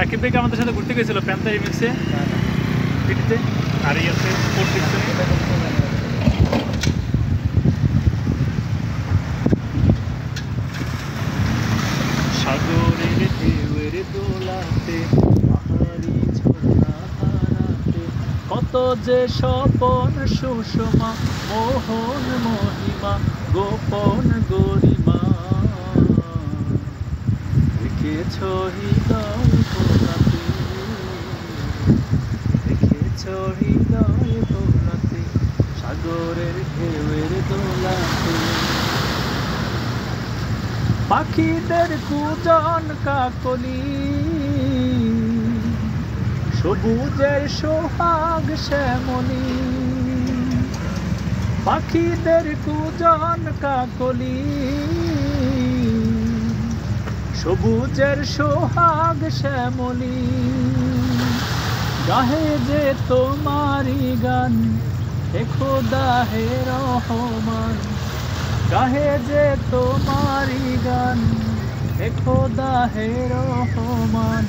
সাকিব ভাই আমাদের সাথে ঘুরতে গেছিল প্যান্থা রিমিক্সে পিটিতে আর এই আছে সাগরের ঢেউয়ের দোলাতে পাহাড়ি ঝর্ণা ধারাতে কত যে স্বপন সুষমা মোহন মহিমা গোপন গরিমা দেখেছ হৃদয় ভোলাতে দেখেছ হৃদয় ভোলাতে সাগরের ঢেউয়ের দোলাতে পাখিদের কুজন কাকলি সবুজের সোহাগ শ্যামলি পাখিদের কুজন কাকলি সবুজের সোহাগ শ্যামলি গাহে যে তোমারি গান হে খোদা হে রহমান গাহে যে তোমারি গান হে খোদা হে রহমান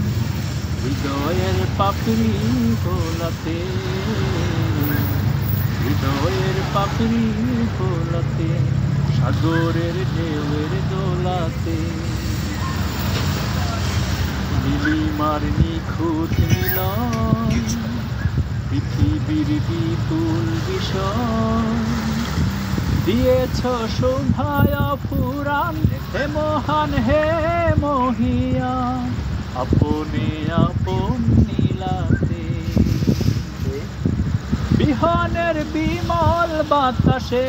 হৃদয়ের পাপড়ি ভোলাতে হৃদয়ের পাপড়ি ভোলাতে সাগরের ঢেউয়ের দোলাতে নীলিমার নিখুঁত মিলন পৃথিবীর বিপুল বিষয় দিয়েছ শোভায় ফুরান হে মহান হে মহিয়ান আপনে আপন নীলাতে বিহনের বিমল বাতাসে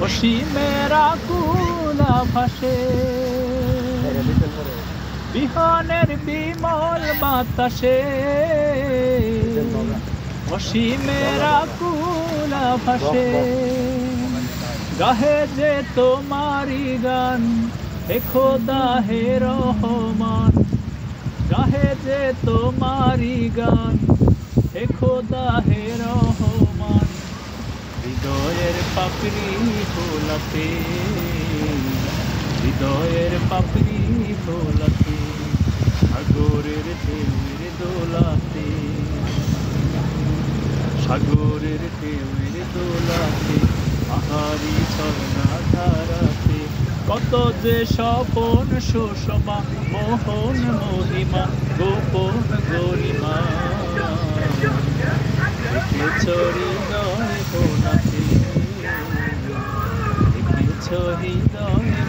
অসীমের আকুল ভাসে বিহনের বিমল বাতাসে অসীমের আকুল ভাসে গাহে যে তোমারি গান হে খোদা হে রহমান গাহে যে তোমারি গান হে খোদা হে রহমান হৃদয়ের পাপড়ি ভোলাতে হৃদয়ের পাপড়ি ভোলাতে সাগরের ঢেউয়ের দোলাতে সাগরের ঢেউয়ের দোলাতে পাহাড়ি ঝর্ণা ধারাতে কত যে স্বপন সুষমা মোহন মহিমা গোপন গরিমা দেখেছ হৃদয় ভোলাতে দেখেছ হৃদয়